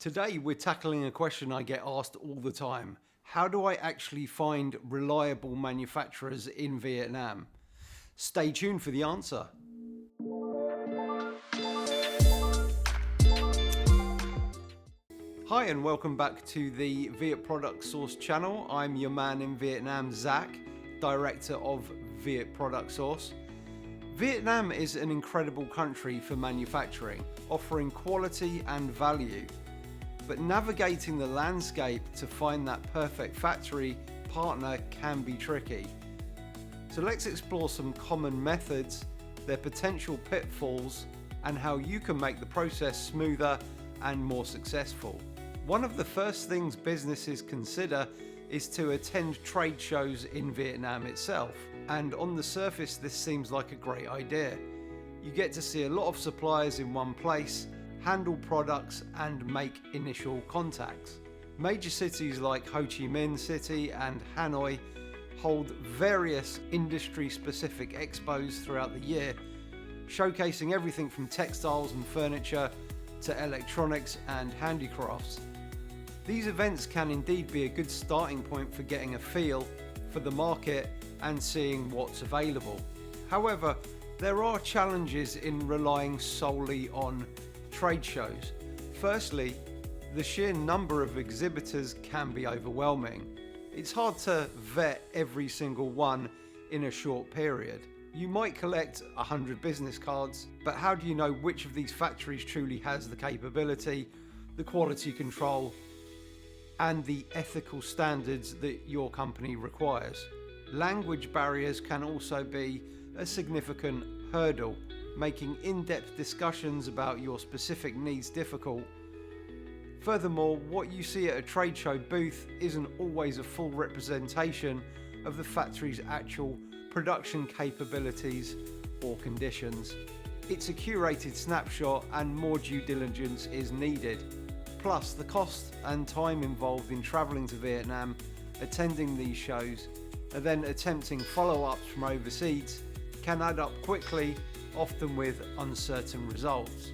Today we're tackling a question I get asked all the time. How do I actually find reliable manufacturers in Vietnam? Stay tuned for the answer. Hi and welcome back to the Viet Product Source channel. I'm your man in Vietnam, Zach, director of Viet Product Source. Vietnam is an incredible country for manufacturing, offering quality and value. But navigating the landscape to find that perfect factory partner can be tricky. So let's explore some common methods, their potential pitfalls, and how you can make the process smoother and more successful. One of the first things businesses consider is to attend trade shows in Vietnam itself. And on the surface, this seems like a great idea. You get to see a lot of suppliers in one place, handle products and make initial contacts. Major cities like Ho Chi Minh City and Hanoi hold various industry-specific expos throughout the year, showcasing everything from textiles and furniture to electronics and handicrafts. These events can indeed be a good starting point for getting a feel for the market and seeing what's available. However, there are challenges in relying solely on trade shows. Firstly, the sheer number of exhibitors can be overwhelming. It's hard to vet every single one in a short period. You might collect 100 business cards, but how do you know which of these factories truly has the capability, the quality control, and the ethical standards that your company requires? Language barriers can also be a significant hurdle, making in-depth discussions about your specific needs difficult. Furthermore, what you see at a trade show booth isn't always a full representation of the factory's actual production capabilities or conditions. It's a curated snapshot and more due diligence is needed. Plus, the cost and time involved in travelling to Vietnam, attending these shows, and then attempting follow-ups from overseas can add up quickly, often with uncertain results.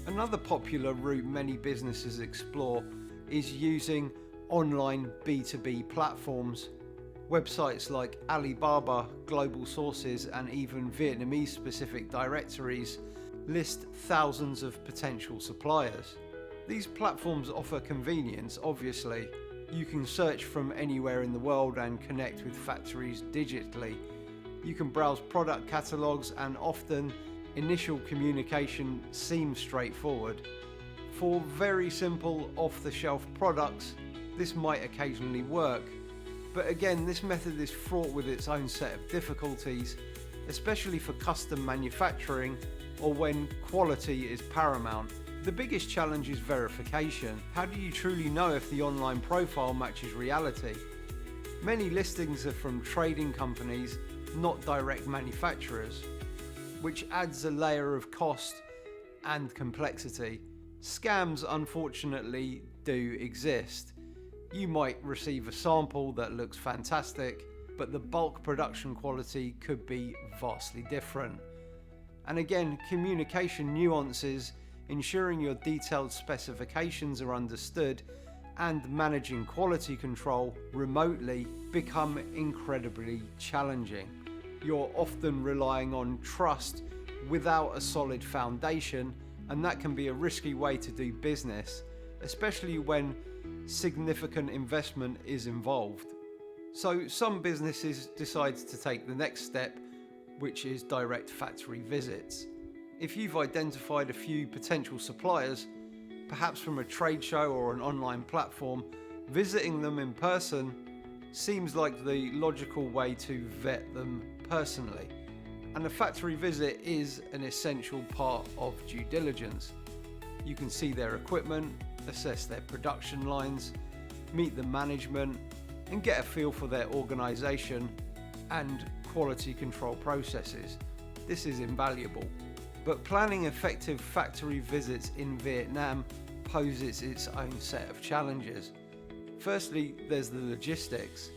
Another popular route many businesses explore is using online B2B platforms. Websites like Alibaba, Global Sources, and even Vietnamese specific directories list thousands of potential suppliers. These platforms offer convenience, obviously. You can search from anywhere in the world and connect with factories digitally. You can browse product catalogues and often initial communication seems straightforward. For very simple off-the-shelf products, this might occasionally work. But again, this method is fraught with its own set of difficulties, especially for custom manufacturing or when quality is paramount. The biggest challenge is verification. How do you truly know if the online profile matches reality? Many listings are from trading companies, not direct manufacturers, which adds a layer of cost and complexity. Scams, unfortunately, do exist. You might receive a sample that looks fantastic, but the bulk production quality could be vastly different. And again, communication nuances, ensuring your detailed specifications are understood, and managing quality control remotely become incredibly challenging. You're often relying on trust without a solid foundation, and that can be a risky way to do business, especially when significant investment is involved. So some businesses decide to take the next step, which is direct factory visits. If you've identified a few potential suppliers, perhaps from a trade show or an online platform, visiting them in person seems like the logical way to vet them personally. And a factory visit is an essential part of due diligence. You can see their equipment, assess their production lines, meet the management, and get a feel for their organisation and quality control processes. This is invaluable. But planning effective factory visits in Vietnam poses its own set of challenges. Firstly, there's the logistics.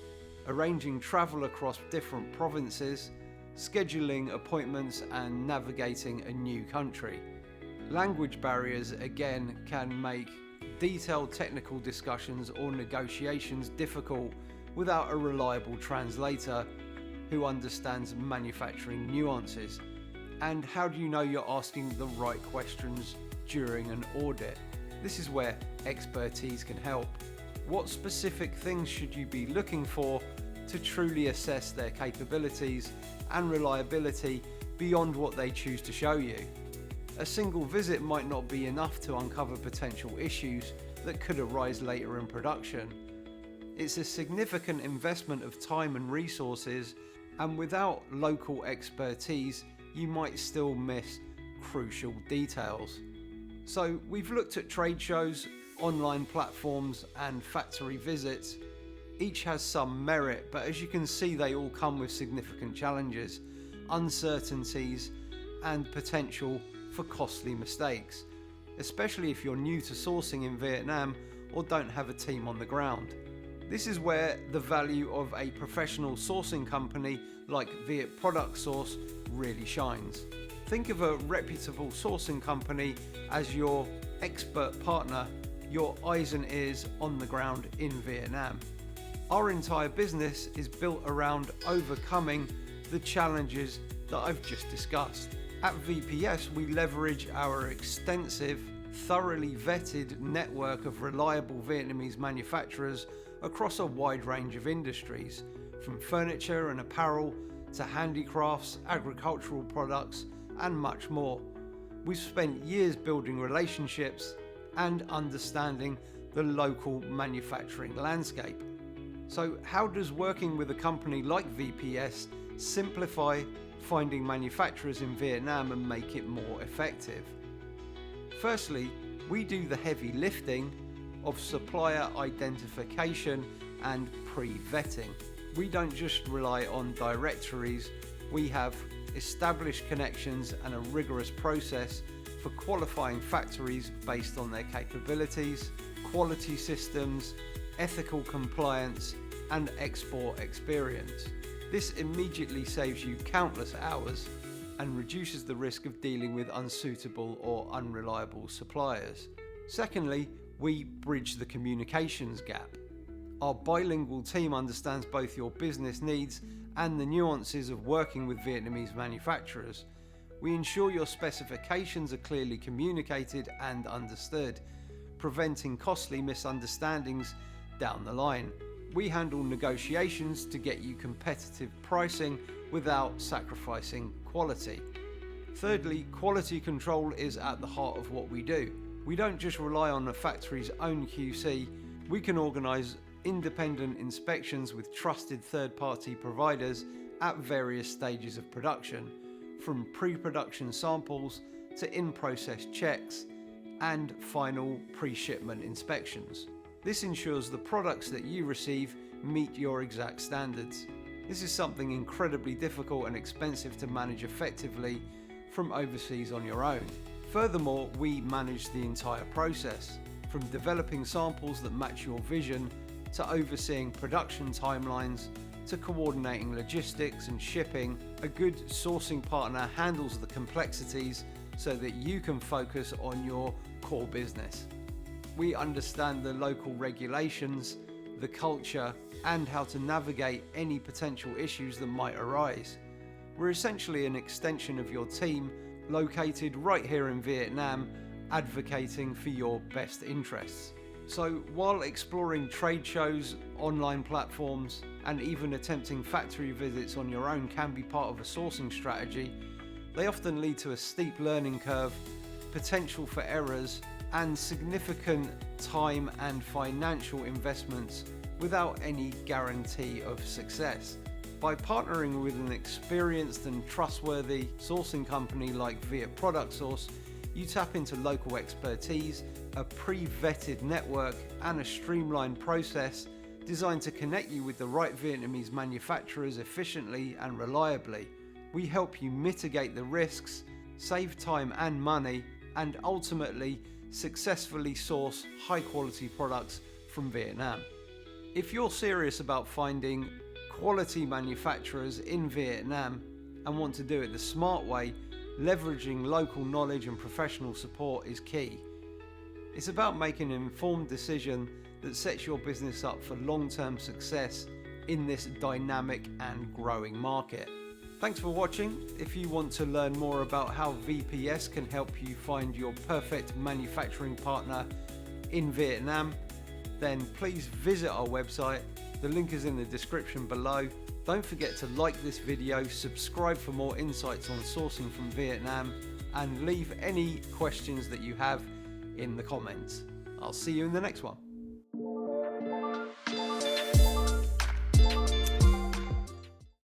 Arranging travel across different provinces, scheduling appointments and navigating a new country. Language barriers again can make detailed technical discussions or negotiations difficult without a reliable translator who understands manufacturing nuances? And how do you know you're asking the right questions during an audit? This is where expertise can help. What specific things should you be looking for to truly assess their capabilities and reliability beyond what they choose to show you? A single visit might not be enough to uncover potential issues that could arise later in production. It's a significant investment of time and resources, and without local expertise, you might still miss crucial details. So we've looked at trade shows, online platforms, and factory visits. Each has some merit, but as you can see, they all come with significant challenges, uncertainties, and potential for costly mistakes, especially if you're new to sourcing in Vietnam or don't have a team on the ground. This is where the value of a professional sourcing company like Viet Product Source really shines. Think of a reputable sourcing company as your expert partner, your eyes and ears on the ground in Vietnam. Our entire business is built around overcoming the challenges that I've just discussed. At VPS, we leverage our extensive, thoroughly vetted network of reliable Vietnamese manufacturers across a wide range of industries, from furniture and apparel to handicrafts, agricultural products, and much more. We've spent years building relationships and understanding the local manufacturing landscape. So how does working with a company like VPS simplify finding manufacturers in Vietnam and make it more effective? Firstly, we do the heavy lifting of supplier identification and pre-vetting. We don't just rely on directories, we have established connections and a rigorous process for qualifying factories based on their capabilities, quality systems, ethical compliance, and export experience. This immediately saves you countless hours and reduces the risk of dealing with unsuitable or unreliable suppliers. Secondly, we bridge the communications gap. Our bilingual team understands both your business needs and the nuances of working with Vietnamese manufacturers. We ensure your specifications are clearly communicated and understood, preventing costly misunderstandings down the line. We handle negotiations to get you competitive pricing without sacrificing quality. Thirdly, quality control is at the heart of what we do. We don't just rely on the factory's own QC, we can organise independent inspections with trusted third-party providers at various stages of production, from pre-production samples to in-process checks and final pre-shipment inspections. This ensures the products that you receive meet your exact standards. This is something incredibly difficult and expensive to manage effectively from overseas on your own. Furthermore, we manage the entire process, from developing samples that match your vision, to overseeing production timelines, to coordinating logistics and shipping. A good sourcing partner handles the complexities so that you can focus on your core business. We understand the local regulations, the culture, and how to navigate any potential issues that might arise. We're essentially an extension of your team, located right here in Vietnam, advocating for your best interests. So while exploring trade shows, online platforms, and even attempting factory visits on your own can be part of a sourcing strategy, they often lead to a steep learning curve, potential for errors, and significant time and financial investments without any guarantee of success. By partnering with an experienced and trustworthy sourcing company like Viet Product Source, you tap into local expertise, a pre-vetted network, and a streamlined process designed to connect you with the right Vietnamese manufacturers efficiently and reliably. We help you mitigate the risks, save time and money, and ultimately successfully source high-quality products from Vietnam. If you're serious about finding quality manufacturers in Vietnam and want to do it the smart way, leveraging local knowledge and professional support is key. It's about making an informed decision that sets your business up for long-term success in this dynamic and growing market. Thanks for watching. If you want to learn more about how VPS can help you find your perfect manufacturing partner in Vietnam, then please visit our website. The link is in the description below. Don't forget to like this video, subscribe for more insights on sourcing from Vietnam, and leave any questions that you have in the comments. I'll see you in the next one.